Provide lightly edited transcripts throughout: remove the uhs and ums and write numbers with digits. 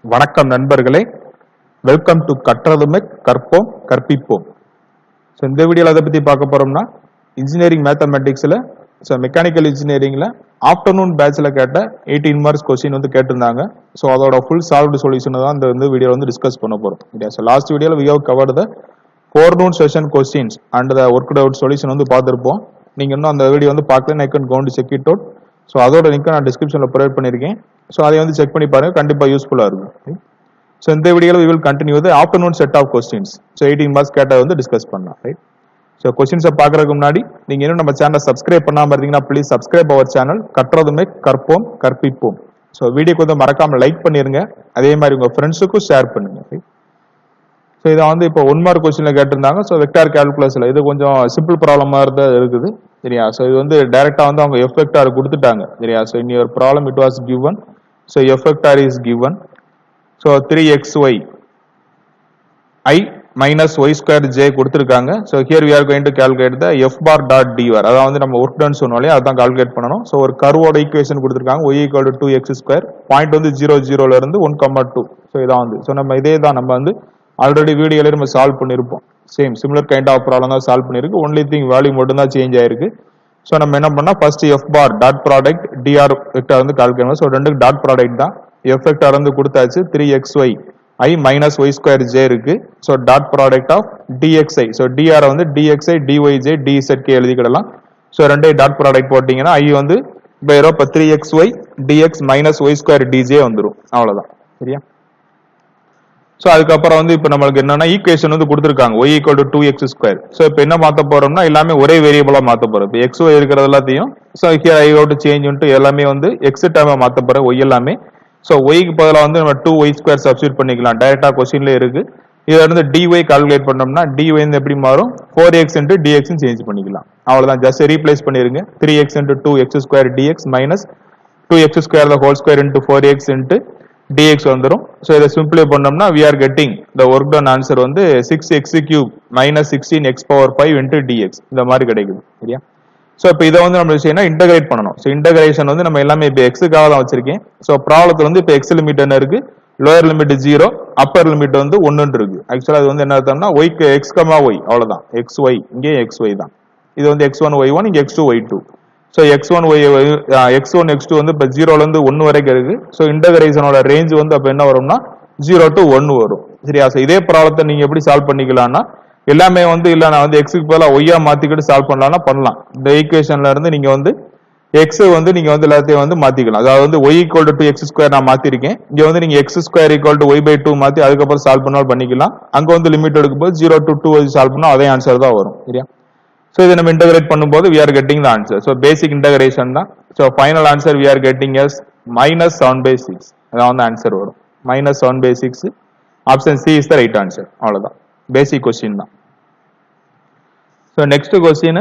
வணக்கம் நண்பர்களே, welcome to கற்றதுமே கற்போம் கற்பிப்போம். ஸோ இந்த வீடியோவில் அதை பற்றி பார்க்க போகிறோம்னா இன்ஜினியரிங் மேத்தமெட்டிக்ஸில் மெக்கானிக்கல் இன்ஜினியரிங்கில் ஆஃப்டர்நூன் பேட்சில் கேட்ட 18 மார்க்ஸ் கொஸ்டின் வந்து கேட்டிருந்தாங்க. ஸோ அதோட ஃபுல் சால்வ்டு சொல்யூஷன் தான் இந்த வீடியோ வந்து டிஸ்கஸ் பண்ண போகிறோம். இல்லையா? ஸோ லாஸ்ட் வீடியோவில் we have covered the forenoon session questions and the worked out solution வந்து பார்த்துருப்போம். நீங்கள் இன்னும் அந்த வீடியோ வந்து பார்க்கல, I can go to check it out. So அதோட லிங்க் நான் டிஸ்கிரிப்ஷனில் ப்ரொவைட் பண்ணியிருக்கேன். ஸோ அதை வந்து செக் பண்ணி பாருங்க, கண்டிப்பாக யூஸ்ஃபுல்லாக இருக்கும். ஸோ இந்த வீடியோவில் we will continue the afternoon set of questions. So 18 marks கேட்டதை வந்து டிஸ்கஸ் பண்ணலாம். ரைட்? ஸோ கொஸ்டின்ஸை பார்க்கறதுக்கு முன்னாடி நீங்கள் இன்னும் நம்ம சேனலை சப்ஸ்கிரைப் பண்ணாமல் இருந்தீங்கன்னா ப்ளீஸ் சப்ஸ்கிரைப் அவர் சேனல் கற்றதுமே கற்போம் கற்பிப்போம். ஸோ வீடியோக்கு வந்து மறக்காமல் லைக் பண்ணிருங்க, அதே மாதிரி உங்கள் ஃப்ரெண்ட்ஸுக்கும் ஷேர் பண்ணுங்க. ஸோ இதை வந்து இப்போ 1 மார்க் கொஸ்டின்ல கேட்டிருந்தாங்க. ஸோ வெக்டார் கால்குலஸில் இது கொஞ்சம் சிம்பிள் ப்ராப்ளம் மாதிரி தான் இருக்குது. சரியா? ஸோ இது வந்து டைரக்டா வந்து அவங்க எஃப் வெக்டார் கொடுத்துட்டாங்க. சரியா? So in your problem it was given. So F vector is given. So 3xy I minus y square j கொடுத்துருக்காங்க. So here we are going to calculate the f bar dot d var. அதாவது வந்து நம்ம work done சொன்னாலே அதான் calculate பண்ணணும். So ஒரு கர்வோட equation கொடுத்துருக்காங்க, y equal to 2x square. Point வந்து 0,0ல இருந்து 1,2. ஸோ இதான் வந்து ஸோ நம்ம இதே தான் நம்ம வந்து ஆல்ரெடி வீடியோல நம்ம சால்வ் பண்ணியிருப்போம். Same similar kind of problem தான் சால்வ் பண்ணிருக்கு. ஒன்லி திங் வேல்யூ மட்டும் தான் சேஞ்ச் ஆயிருக்கு. ஸோ நம்ம என்ன பண்ணா first F bar dot product dr vector வந்து கால்குலேட் பண்ணணும். ஸோ ரெண்டுக்கு டாட் ப்ராடக்ட் தான். எஃப் வெக்டார் வந்து கொடுத்தாச்சு, 3xy I minus y square j இருக்கு. So dot product of dxi. So dr வந்து dxi dyj dzk எழுதிக்கிடலாம். ஸோ ரெண்டே டாட் ப்ராடக்ட் போட்டீங்கன்னா I வந்து இப்போ 3xy dx minus y square dj வந்துடும். அவ்வளவுதான். சரியா? ஸோ அதுக்கப்புறம் வந்து இப்போ நம்மளுக்கு என்னன்னா ஈக்குவேஷன் வந்து கொடுத்துருக்காங்க, y equal to 2x square. So இப்போ என்ன மாற்ற போறோம்னா எல்லாமே ஒரே வேரியபிளா மாற்ற போறோம். இப்போ xy இருக்கிறது எல்லாத்தையும் so here I got to change into எல்லாமே வந்து x டேர்மா மாற்ற போறோம், y எல்லாமே. ஸோ ஒய்க்கு பதிலாக வந்து நம்ம 2y square சப்ஸ்டியூட் பண்ணிக்கலாம், டைரக்டா கொஸ்டின்ல இருக்கு. இதுல இருந்து dy கால்குலேட் பண்ணோம்னா dy வந்து எப்படி மாறும், 4x into dx சேஞ்ச் பண்ணிக்கலாம். அவ்வளவுதான், ஜஸ்ட் ரீப்ளேஸ் பண்ணிருங்க. 3x into 2x square dx minus 2x square the whole square into 4x into dx வந்துரும். ஸோ இதை சிம்பிளை பண்ணோம்னா we are getting the work done answer வந்து 6x cube minus 16x power 5 into dx இந்த மாதிரி கிடைக்குது. சரியா? ஸோ இப்போ இதை வந்து நம்ம செய்யணும், இன்டகிரேட் பண்ணணும். ஸோ இன்டகிரேஷன் வந்து நம்ம எல்லாமே இப்போ எக்ஸுக்காக தான் வச்சிருக்கேன். ஸோ ப்ராப்ளத்தில் வந்து இப்போ எக்ஸ் லிமிட் என்ன இருக்கு, லோயர் லிமிட் 0, அப்பர் லிமிட் வந்து 1 இருக்கு. ஆக்சுவலா அது வந்து என்ன அர்த்தம்னா ஒய்க்கு எக்ஸ் கமா ஒய், அவ்வளவுதான். எக்ஸ் ஒய் இங்கே எக்ஸ் ஒய் தான். இது வந்து x1 y1 இங்கே x2 y2. So x1 x1 x2 வந்து இப்போ 0ல இருந்து 1 வரைக்கும் இருக்கு. ஸோ இன்டகிரேஷனோட ரேஞ்ச் வந்து அப்போ என்ன வரும்னா 0 to 1 வரும். சரியா? ஸோ இதே ப்ராப்ளத்தை நீங்க எப்படி சால்வ் பண்ணிக்கலாம்னா எல்லாமே வந்து இல்ல நான் வந்து எக்ஸுக்கு பதிலாக ஒய்யா மாத்திக்கிட்டு சால்வ் பண்ணலாம்னா பண்ணலாம். இந்த ஈக்குவேஷன்ல இருந்து நீங்க வந்து எக்ஸ் வந்து நீங்க வந்து எல்லாத்தையும் வந்து மாத்திக்கலாம். அதாவது வந்து y equal to 2x square நான் மாத்திருக்கேன். இங்க வந்து நீங்க x square equal to y by 2 மாத்தி அதுக்கப்புறம் சால்வ் பண்ணாலும் பண்ணிக்கலாம். அங்க வந்து லிமிட் எடுக்கும்போது 0 to 2 சால்வ் பண்ணா அதே ஆன்சர் தான் வரும். சரியா? ஸோ இதை நம்ம இன்டகிரேட் பண்ணும்போது we are getting the answer. So basic integration தான். So final answer we are getting as -7/6. அதான் வந்து ஆன்சர் வரும், -7/6. Option C is the right answer. அவ்வளவுதான், பேசிக் கொஸ்டின் தான். ஸோ நெக்ஸ்ட் கொஸ்டின்,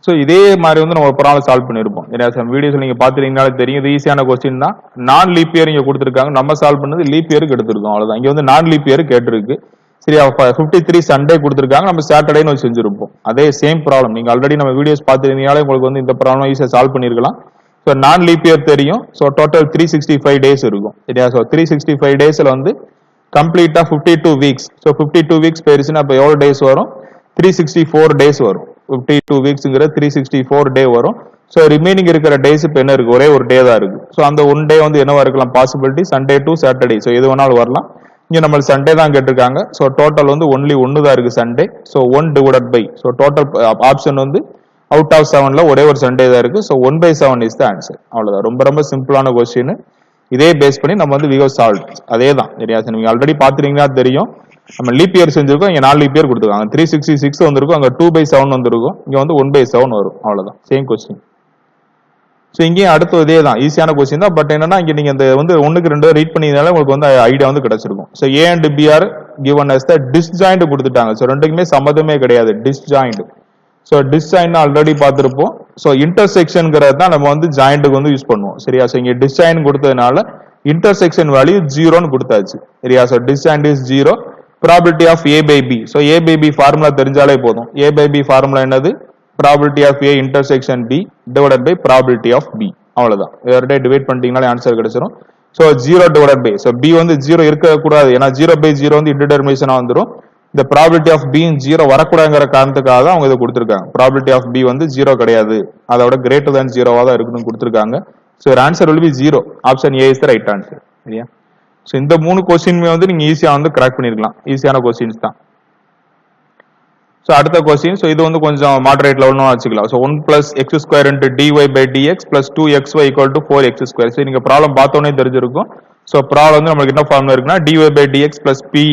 ஸோ இதே மாதிரி வந்து நம்ம ப்ராப்ளம் சால்வ் பண்ணிருப்போம். வீடியோஸ் நீங்க பாத்துட்டீங்கனாலே தெரியும், இது ஈஸியான கொஸ்டின் தான். நான் லீப் இயர் இங்க கொடுத்துருக்காங்க, நம்ம சால்வ் பண்ணது லீப் இயருக்கு எடுத்திருக்கோம். அவ்வளவுதான். இங்க வந்து நான் லீப் இயர் கேட்டிருக்கு. சரியா? 53 சண்டே கொடுத்துருக்காங்க, நம்ம சாட்டர்டேன்னு வச்சு செஞ்சிருப்போம். அதே சேம் ப்ராப்ளம் நீங்க ஆல்ரெடி நம்ம வீடியோஸ் பார்த்துருந்தீங்கனாலே உங்களுக்கு வந்து இந்த ப்ராப்ளம் ஈஸியா சால்வ் பண்ணிருக்கலாம். ஸோ நான் லீப் இயர் தெரியும். ஸோ டோட்டல் 365 டேஸ் இருக்கும். சரியா? ஸோ 365 டேஸ்ல வந்து கம்ப்ளீட்டா 52 வீக்ஸ். ஸோ 52 வீக்ஸ் போயிருச்சுன்னா அப்போ எவ்வளவு டேஸ் வரும், 364 டேஸ் வரும். 52 வீக்ஸ்ங்கிற 364 டே வரும். ஸோ ரிமைனிங் இருக்கிற டேஸ் இப்போ என்ன இருக்கு, ஒரே ஒரு டே தான் இருக்கு. ஸோ அந்த ஒன் டே வந்து என்னவா இருக்கலாம், possibility Sunday to Saturday. So எது வேணாலும் வரலாம். இங்க நம்ம சண்டே தான் கேட்டிருக்காங்க. ஸோ டோட்டல் வந்து ஒன்லி 1 தான் இருக்கு Sunday. So 1 divided by, so total option வந்து அவுட் ஆஃப் 7ல ஒரே ஒரு சண்டே தான் இருக்கு. So 1/7 is the answer. அவ்வளவுதான், ரொம்ப ரொம்ப சிம்பிளான கொஸ்டின். இதே பேஸ் பண்ணி நம்ம வந்து we have solved. அதே தான். சரியா? நீங்க ஆல்ரெடி பாத்துறீங்கன்னா தெரியும், நம்ம லீப் இயர் செஞ்சிருக்கோம். இங்க 4 லீப் இயர் கொடுத்துருக்காங்க, 366 வந்திருக்கும், அங்க 2/7 வந்திருக்கும், இங்க வந்து 1/7 வரும். அவ்வளவுதான், சேம் கொஸ்டின். ஸோ இங்கேயும் அடுத்து இதே தான், ஈஸியான கொஸ்டின் தான். பட் என்னன்னா இங்க நீங்க இந்த வந்து 1க்கு 2 ரீட் பண்ணினால உங்களுக்கு வந்து ஐடியா வந்து கிடைச்சிருக்கும். So A and B are given as the disjoint கொடுத்துட்டாங்க. ஸோ ரெண்டுக்குமே சம்மதமே கிடையாது, டிஸ்ஜாயிண்ட். ஸோ டிஸ்ஜாயிண்ட் ஆல்ரெடி பார்த்திருப்போம். ஸோ இன்டர்செக்ஷன்ங்கிறது தான் நம்ம வந்து ஜாயிண்ட்டுக்கு வந்து யூஸ் பண்ணுவோம். சரியா? ஸோ இங்க டிஸ்ஜாயிண்ட் கொடுத்ததுனால இன்டர்செக்ஷன் வேல்யூ 0ன்னு கொடுத்தாச்சு. சரியா? So disjoint is 0. Probability of a by b. So a by b formula தெரிஞ்சாலே போதும். a by b ஃபார்முலா என்னது, probability of a intersection b divided by probability of b. அவ்வளவுதான். இவர்கிட்ட டிவைட் பண்ணிட்டீங்கனாலே ஆன்சர் கிடைச்சிரும். So 0 divided by, so B வந்து 0 இருக்கக்கூடாது, ஏன்னா 0/0 வந்து இன்டிடெர்மினேஷனா வந்துடும். இந்த ப்ராபிலிட்டி ஆஃப் பி 0 வரக்கூடாதுங்கிற காரணத்துக்காக தான் அவங்க இதை கொடுத்துருக்காங்க. ப்ராபிலிட்டி ஆஃப் பி வந்து 0 கிடையாது, அதோட கிரேட்டர் தேன் 0வா தான் இருக்கணும்னு கொடுத்துருக்காங்க. So answer will be 0. Option A is the right answer. சரியா? ஸோ இந்த 3 கொஸ்டினுமே வந்து நீங்க ஈஸியா வந்து கிராக் பண்ணிருக்கலாம், ஈஸியான கொஸ்டின்ஸ் தான். ஸோ அடுத்த கொஸ்டின், ஸோ இது வந்து கொஞ்சம் மாடரேட் லெவல்னு வச்சுக்கலாம். So 1 plus x square into dy by dx plus 2xy equal to 4x square. So நீங்க ப்ராப்ளம் பார்த்தோன்னே தெரிஞ்சிருக்கும். ஸோ ப்ராப்ளம் வந்து நம்மளுக்கு என்ன ஃபார்முலா இருக்குன்னா dy by dx plus py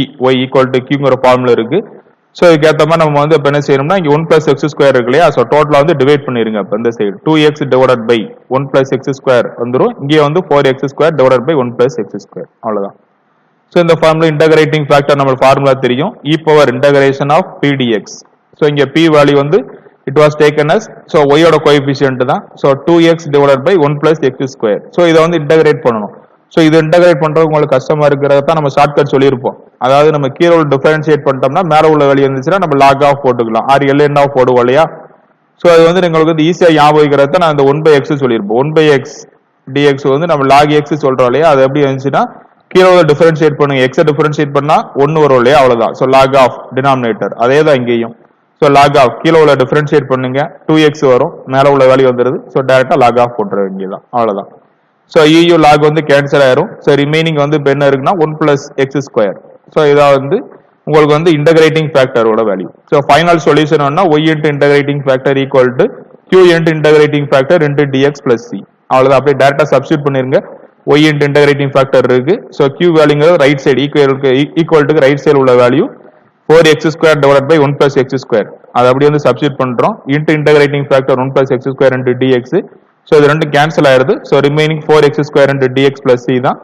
equal to qங்கிற ஃபார்முலா இருக்கு. ஸோ இதுக்கு ஏற்ற மாதிரி நம்ம வந்து இப்போ என்ன செய்யணும்னா இங்கே 1 plus x square இருக்கு இல்லையா, ஸோ டோட்டலாக வந்து டிவைட் பண்ணிருங்க. இப்போ இந்த side 2x divided by 1 plus x square வந்துடும். இங்கே வந்து 4x square divided by 1 plus x square, அவ்வளோதான். ஸோ இந்த ஃபார்முலா இன்டகிரேட்டிங் ஃபேக்டர் நம்ம ஃபார்முலா தெரியும், e power integration of p dx. So இங்க p வேல்யூ வந்து it was taken as, so y ஓட கோஎஃபிஷியன்ட் தான், so 2x divided by 1 plus x square. So இதை வந்து இன்டகிரேட் பண்ணணும். ஸோ இது இன்டகிரேட் பண்றது உங்களுக்கு கஷ்டமா இருக்கிறத தான் நம்ம ஷார்ட்கட் சொல்லியிருப்போம். அதாவது நம்ம கீழே உள்ள டிஃபரன்ஷியேட் பண்ணிட்டோம்னா மேலே உள்ள வேல்யூ இருந்துச்சுன்னா நம்ம லாக் ஆஃப் போட்டுக்கலாம், ஆர் எல்என் ஆஃப் போடுவோம் இல்லையா. ஸோ அது வந்து உங்களுக்கு வந்து ஈஸியா ஞாபகம் வைக்கிறத நான் இந்த 1/x சொல்லியிருப்போம். 1/x dx வந்து நம்ம லாக் x சொல்றோம் இல்லையா, அது எப்படி இருந்துச்சுன்னா கீழே உள்ள டிஃபரன்ஷியேட் பண்ணுங்க, எக்ஸை டிஃபரன்ஷியேட் பண்ணா 1 வரும் இல்லையா, அவ்வளவுதான். ஸோ லாக் ஆஃப் டினாமினேட்டர் அதே தான் இங்கேயும். ஸோ லாக் ஆஃப் கீழே உள்ள டிஃபரன்ஷியேட் பண்ணுங்க, 2x வரும், மேலே உள்ள வேல்யூ வந்துருது. ஸோ டேரக்டா லாக் ஆஃப் போட்டுற வேண்டியதான், அவ்வளவுதான். ஸோ EU லாக் வந்து கேன்சல் ஆயிரும். ஸோ ரிமைனிங் வந்து இப்போ என்ன இருக்குன்னா 1 plus x square. ஸோ இதான் வந்து உங்களுக்கு வந்து இன்டகிரேட்டிங் ஃபேக்டரோட வேல்யூ. ஸோ ஃபைனல் சொல்யூஷன் என்ன, y into integrating factor equal to q into integrating factor into dx plus c. அவ்வளவுதான். அப்படியே டேரக்டா சப்ஸ்டிட் பண்ணிருங்க. y into integrating factor இருக்கு. ஸோ q வேல்யூங்கிறது right side equal to right side உள்ள value 4x square divided by 1 plus x square. அது அப்படியே வந்து சப்ஸ்டிட் பண்றோம். into integrating factor 1 plus x square into dx. So இது ரெண்டும் கேன்சல் ஆயிருது. So remaining 4x square into dx plus c தான்.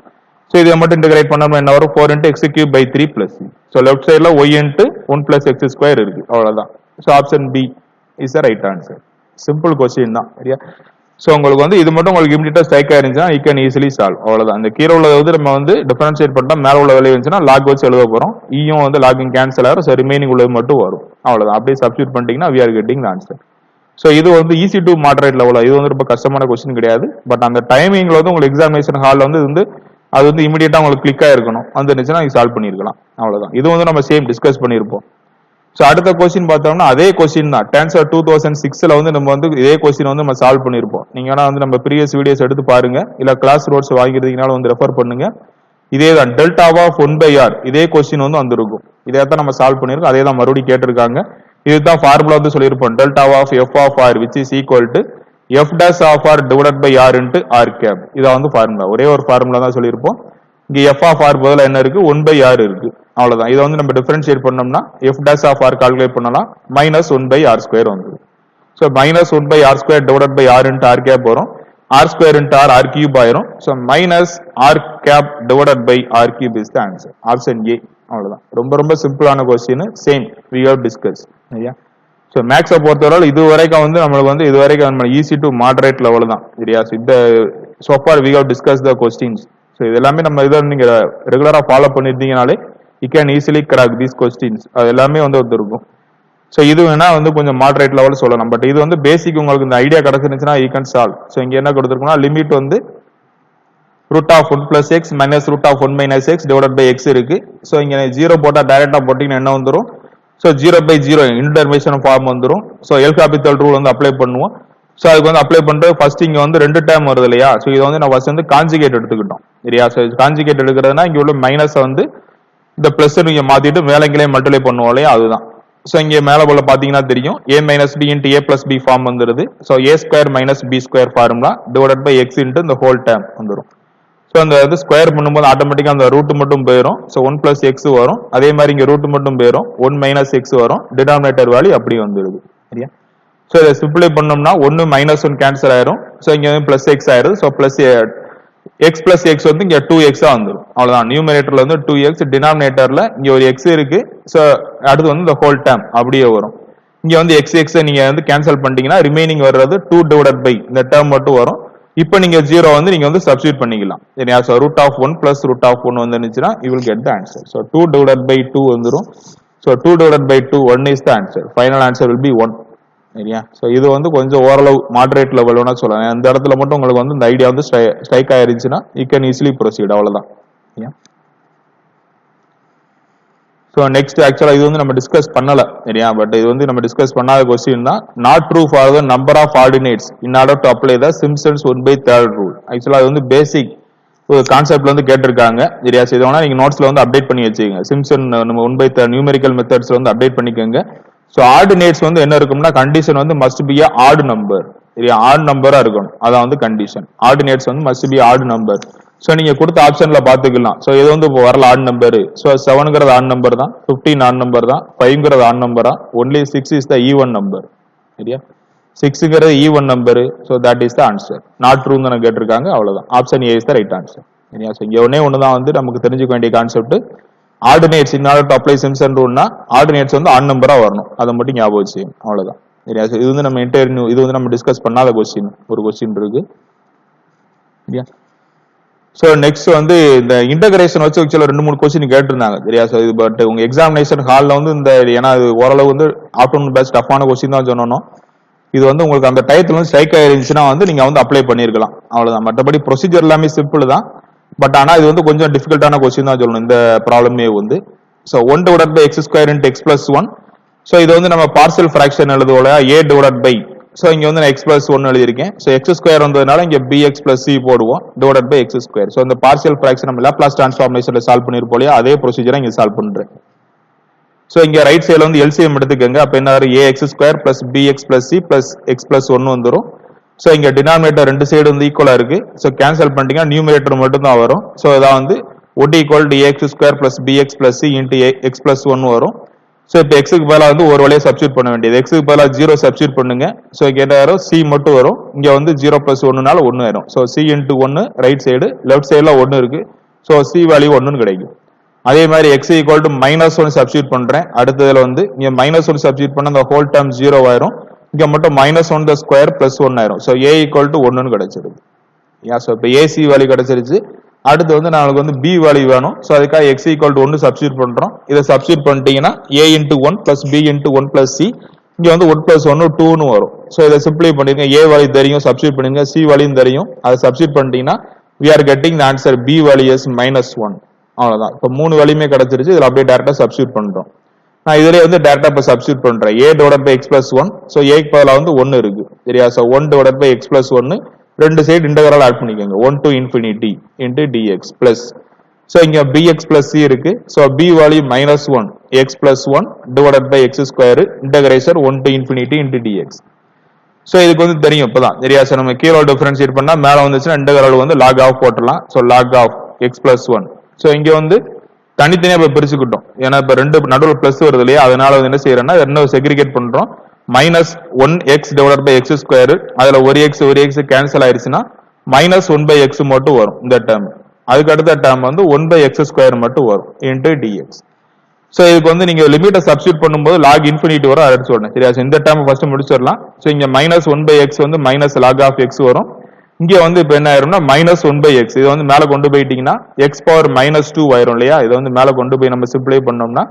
So இதை மட்டும் இன்டகிரேட் பண்ணோம்னா என்ன வரும், 4 into x cube by 3 plus c. So left சைடுல y into 1 plus x square இருக்கு, அவ்வளவுதான். So option B is the right answer. Simple question தான், சரியா? ஸோ உங்களுக்கு வந்து இது மட்டும் உங்களுக்கு இமிடியேட்டா ஸ்ட்ரைக் ஆயிருந்துச்சுன்னா யூ கேன் ஈஸிலி சால்வ், அவ்வளவுதான். அந்த கீழே உள்ளது வந்து நம்ம வந்து டிஃபரன்ஷியேட் பண்ணா மேல உள்ள வேல்யூ இருந்துச்சுன்னா லாக் வச்சு எழுத போறோம். ஈயும் வந்து லாகிங் கேன்சல் ஆகும். ஸோ ரிமைனிங் உள்ளது மட்டும் வரும், அவ்வளவுதான். அப்படியே சப்ஸ்டிட் பண்ணிட்டீங்கன்னா we are getting the answer. So இது வந்து ஈஸி டு மாடரேட் லெவல், இது வந்து ரொம்ப கஷ்டமான கொஸ்டின் கிடையாது. பட் அந்த டைமிங்ல வந்து உங்களுக்கு எக்ஸாமினேஷன் ஹால்ல வந்து அது வந்து இமிடியேட்டா உங்களுக்கு கிளிக் ஆயிருக்கணும், வந்துருந்துச்சுன்னா நீங்க சால்வ் பண்ணிருக்கலாம், அவ்வளவுதான். இது வந்து நம்ம சேம் டிஸ்கஸ் பண்ணிருப்போம். ஸோ அடுத்த கொஸ்டின் பார்த்தோம்னா அதே கொஸ்டின் தான். டான்சர் 2006ல வந்து நம்ம வந்து இதே கொஸ்டின் வந்து நம்ம சால்வ் பண்ணிருப்போம். நீங்க வேணா வந்து நம்ம ப்ரீவியஸ் வீடியோஸ் எடுத்து பாருங்க, இல்ல கிளாஸ் நோட்ஸ் வாங்கிருந்தீங்கனாலும் வந்து ரெஃபர் பண்ணுங்க. இதே தான் டெல்டா ஆஃப் 1/r இதே கொஸ்டின் வந்து வந்திருக்கும். இதே தான் நம்ம சால்வ் பண்ணிருக்கோம், அதே தான் மறுபடியும் கேட்டிருக்காங்க. இதுதான் ஃபார்முலா வந்து சொல்லியிருப்போம், delta of f of r which is equal to f dash of r divided by r into r cap. இதான் வந்து ஃபார்முலா, ஒரே ஒரு ஃபார்முலா தான் சொல்லியிருப்போம். இங்க f of r பதிலா என்ன இருக்கு, 1/r இருக்கு, அவ்வளவுதான். இதை வந்து நம்ம டிஃபரன்ஷியேட் பண்ணோம்னா f dash of r calculate பண்ணலாம், minus 1/r square வந்துடும். So minus 1/r square divided by r into r cap வரும், r square into r cube ஆயிரும். So minus r cap divided by r cube is the answer. Option A, அவ்வளவுதான். ரொம்ப ரொம்ப சிம்பிளான question, same we have discussed. சரியா? So மேக்ஸை பொறுத்தவரை இது வரைக்கும் வந்து நம்மளுக்கு வந்து இது வரைக்கும் நம்ம ஈஸி டு மாடரேட் லெவல் தான், சரியா? இந்த so far we have discussed the questions. So இது எல்லாமே நம்ம இதை நீங்க ரெகுலரா follow பண்ணிருந்தீங்கனாலே you can easily crack these questions. அது எல்லாமே வந்து இருக்கும். ஸோ இது வேணா வந்து கொஞ்சம் மாடரேட் லெவல் சொல்லலாம். பட் இது வந்து பேசிக் உங்களுக்கு இந்த ஐடியா கிடைச்சிருந்துச்சுன்னா you can solve. ஸோ இங்க என்ன கொடுத்துருக்கோம்னா லிமிட் வந்து root of 1 plus x minus root of 1 minus x divided by x இருக்கு. ஸோ இங்க 0 போட்டா டைரக்டா போட்டீங்கன்னா என்ன வந்துடும், ஸோ 0/0 இன்டர்மேஷன் ஃபார்ம் வந்துடும். ஸோ எல் கேபிட்டல் ரூல் வந்து அப்ளை பண்ணுவோம். ஸோ அதுக்கு வந்து அப்ளை பண்ணுறது ஃபர்ஸ்ட் இங்க வந்து 2 டேர்ம் வருது இல்லையா. ஸோ இதை வந்து நான் ஃபர்ஸ்ட் வந்து கான்ஜுகேட் எடுத்துக்கிட்டோம், சரியா? ஸோ கான்ஜுகேட் எடுக்கிறதுனா இங்க உள்ள மைனஸை வந்து இந்த பிளஸ் நீங்க மாத்திட்டு மேலங்கிலே மல்டிப்ளை பண்ணுவோம் இல்லையா, அதுதான். ஸோ இங்க மேல போல பாத்தீங்கன்னா தெரியும் a minus b into a plus b form வந்துருது. So a square minus b square formula divided by x into இந்த ஹோல் டேர்ம் வந்துடும். ஸோ அந்த இது ஸ்கொயர் பண்ணும்போது ஆட்டோமேட்டிக்கா அந்த ரூட் மட்டும் போயிடும். ஸோ 1 plus x வரும். அதே மாதிரி இங்க ரூட் மட்டும் போயிடும், 1 minus x வரும். டினாமினேட்டர் வேல்யூ அப்படி வந்துருது, சரியா? ஸோ இதை சிம்பிளை பண்ணோம்னா 1 minus 1 கேன்சல் ஆயிரும். ஸோ இங்க வந்து பிளஸ் x ஆயிருது. So plus x plus x வந்து இங்க 2x வந்துடும், அவ்வளவுதான். நியூமரேட்டர்ல வந்து 2x, டினாமினேட்டர்ல இங்க ஒரு x இருக்கு. ஸோ அடுத்து வந்து இந்த ஹோல் டேர்ம் அப்படியே வரும். இங்க வந்து x நீங்க வந்து கேன்சல் பண்ணிட்டீங்கன்னா ரிமைனிங் வர்றது 2 டிவைடட் பை இந்த டேர்ம் மட்டும் வரும். இப்போ நீங்க 0 வந்து நீங்க வந்து சப்ஸ்டிட்யூட் பண்ணிக்கலாம், சரியா? So root of 1 plus root of 1 வந்துச்சுன்னா you will get the answer. So 2 divided by 2 வந்துடும். So 2 divided by 2 1 is the answer. Final answer will be 1. சரியா? ஸோ இது வந்து கொஞ்சம் ஓரளவு மாடரேட் லெவல் வேணா சொல்லலாம். அந்த இடத்துல மட்டும் உங்களுக்கு வந்து இந்த ஐடியா வந்து ஸ்ட்ரைக் ஆயிருச்சுன்னா யூ கேன் ஈஸிலி ப்ரொசீட், அவ்வளவுதான். ஸோ நெக்ஸ்ட் ஆக்சுவலா இது வந்து நம்ம டிஸ்கஸ் பண்ணல சரியா, பட் இது வந்து நம்ம டிஸ்கஸ் பண்ணாத கொஸ்டின் தான். Not true for the number of ordinates in order to apply the Simpson's 1/3 rule. ஆக்சுவலா அது வந்து பேசிக் ஒரு கான்செப்ட்ல வந்து கேட்டிருக்காங்க சரியா. இது வேணா நீங்க நோட்ஸ்ல வந்து அப்டேட் பண்ணி வச்சுக்கோங்க. சிம்ப்சன் நம்ம 1/3 நியூமெரிக்கல் மெத்தட்ஸ்ல வந்து அப்டேட் பண்ணிக்கோங்க. ஸோ ஆர்டினேட்ஸ் வந்து என்ன இருக்கும்னா கண்டிஷன் வந்து must be a odd number சரியா, ஆட் நம்பரா இருக்கணும், அதான் வந்து கண்டிஷன். ஆர்டினேட்ஸ் வந்து must be odd number. So நீங்க கொடுத்த ஆப்ஷன்ல பாத்துக்கலாம். ஸோ இது வந்து இப்போ வரல ஆட் நம்பர். ஸோ 7ங்கிறது ஆட் நம்பர் தான், 15 ஆட் நம்பர் தான், 5ங்கிறது ஆட் நம்பரா, only 6 is the even number சரியா. 6ங்கிறது even number. So that is the answer. Not true தானே கேட்டிருக்காங்க, அவ்வளவுதான். Option A is the right answer சரியா. ஸோ இங்க ஒண்ணுதான் வந்து நமக்கு தெரிஞ்சுக்க வேண்டிய concept. Ordinates in order to apply Simpson ரூல்னா ஆர்டினேட்ஸ் வந்து ஆட் நம்பரா வரணும், அதை மட்டும் ஞாபகம் வச்சுக்கணும், அவ்வளவுதான் சரியா. இது வந்து நம்ம இது வந்து நம்ம டிஸ்கஸ் பண்ணாத கொஸ்டின், ஒரு கொஸ்டின் இருக்கு சரியா. ஸோ நெக்ஸ்ட் வந்து இந்த இன்டகிரேஷன் வச்சு ஆக்சுவலா 2-3 கொஸ்டின் கேட்டிருந்தாங்க சரியா. ஸோ இது பட் உங்க எக்ஸாமினேஷன் ஹாலில் வந்து இந்த ஏன்னா இது ஓரளவு வந்து ஆஃப்டர்நூன் பேட்ச் டஃப்பான கொஸ்டின் தான் சொன்னோம். இது வந்து உங்களுக்கு அந்த டயத்துல வந்து ஸ்ட்ரைக் ஆயிருந்துச்சுன்னா வந்து நீங்க வந்து அப்ளை பண்ணிருக்கலாம், அவ்வளவுதான். மற்றபடி ப்ரொசீஜர் எல்லாமே சிம்பிள் தான், பட் ஆனா இது வந்து கொஞ்சம் டிஃபிகல்ட்டான கொஸ்டின் தான் சொல்லணும் இந்த ப்ராப்ளமே வந்து. So 1/x² into x plus 1. So இது வந்து நம்ம பார்சல் ஃபிராக்ஷன் எழுதுவோம் a/, ஸோ இங்க வந்து நான் x plus 1 எழுதியிருக்கேன். ஸோ x² வந்ததுனால இங்க bx plus c போடுவோம் /x². ஸோ இந்த பார்சல் ஃபிராக்ஷன் நம்ம லாப்லாஸ் டிரான்ஸ்ஃபார்மேஷன்ல சால்வ் பண்ணிருப்போம் இல்லையா, அதே ப்ரொசீஜரை இங்க சால்வ் பண்றேன். ஸோ இங்க ரைட் சைடுல வந்து எல்சிஎம் எடுத்துக்கோங்க. அப்ப என்ன ax² plus bx plus c plus x plus 1 வந்துடும். ஸோ இங்க டினாமினேட்டர் ரெண்டு சைடு வந்து ஈக்குவலா இருக்கு. ஸோ கேன்சல் பண்ணிட்டீங்கன்னா நியூமரேட்டர் மட்டும் தான் வரும். ஸோ இதான் வந்து 1 = ax² plus bx plus c into x plus 1 வரும். ஸோ இப்போ எக்ஸுக்கு பதிலாக வந்து ஒரு வழியை சப்ஸ்டியூட் பண்ண வேண்டியது. எக்ஸுக்கு பதிலாக 0 சப்ஸ்டியூட் பண்ணுங்க. ஸோ இங்க என்ன ஆயிரும், சி மட்டும் வரும். இங்க வந்து 0 plus 1னால 1 ஆயிரும். So c into 1 right side, left சைடுல 1 இருக்கு. ஸோ c வேல்யூ 1 கிடைக்கும். அதே மாதிரி x = -1 சப்ஸ்டியூட் பண்றேன். அடுத்ததுல வந்து இங்க -1 சப்ஸ்டியூட் பண்ண அந்த ஹோல் டேர்ம் 0 ஆயிரும். இங்க மட்டும் -1 the square plus 1 ஆயிரும். ஸோ a = 1 கிடைச்சிருக்கு. ஸோ இப்போ ac வேல்யூ கிடைச்சிருச்சு. அடுத்து வந்து நம்மளுக்கு வந்து b வேல்யூ வேணும். ஸோ அதுக்காக x = 1 சப்ஸ்டியூட் பண்றோம். இதை சப்ஸ்டியூட் பண்ணிட்டீங்கன்னா a into 1 plus b into 1 plus c, இங்க வந்து 1 plus 1 2ன்னு வரும். ஸோ இதை சிம்பிளை பண்ணிருங்க. a வேல்யூ தெரியும், சப்ஸ்டியூட் பண்ணுங்க. c வேல்யூ தெரியும், அதை சப்ஸ்டியூட் பண்ணிட்டீங்கன்னா we are getting the answer b value is -1. அவ்வளவுதான். இப்போ 3 வேல்யூமே கிடைச்சிருச்சு. இதுல அப்படியே டேரக்டா சப்ஸ்டியூட் பண்றோம். நான் இதுல வந்து டேரக்டா இப்ப சப்ஸ்டியூட் பண்றேன். a/x plus 1. ஸோ a க்கு பதிலா வந்து 1 இருக்கு சரியா. ஸோ 1/x plus 1 ரெண்டு சைடு இன்டகிரல் ஆட் பண்ணிக்கோங்க. 1 to infinity into dx plus. So இங்க bx plus c இருக்கு. So b value -1 x plus 1 /x², integration 1 to infinity into dx. So இதுக்கு வந்து தெரியும் இப்பதான் சரியா. ஸோ நம்ம கீழே டிஃபரன்ஷியேட் பண்ணா மேல வந்துச்சுன்னா இன்டகிரல் வந்து log ஆஃப் போட்டலாம். So log of x plus 1. So இங்க வந்து தனித்தனியா இப்ப பிரிச்சுக்கிட்டோம். ஏன்னா இப்ப ரெண்டு நடுவில் பிளஸ் வருது இல்லையா, அதனால வந்து என்ன செய்யறோம்னா ரெண்டும் செக்ரிகேட் பண்றோம். -1x /x², அதுல ஒரு x கேன்சல் ஆயிருச்சுன்னா -1/x மட்டும் வரும் இந்த டேர்ம். அதுக்கு அடுத்த டேர்ம் வந்து 1/x² மட்டும் வரும் into dx. ஸோ இதுக்கு வந்து நீங்க லிமிட்டை சப்ஸ்டியூட் பண்ணும்போது log infinity வரும், அதை சொல்றேன் சரியா. இந்த டேர்ம் ஃபர்ஸ்ட் முடிச்சிடலாம். ஸோ இங்க -1/x வந்து -log of x வரும். இங்க வந்து இப்ப என்ன ஆயிரும்னா -1/x, இது வந்து மேல கொண்டு போயிட்டீங்கன்னா x⁻−2 ஆயிரும் இல்லையா. இதை வந்து மேல கொண்டு போய் நம்ம சிம்பிளை பண்ணோம்னா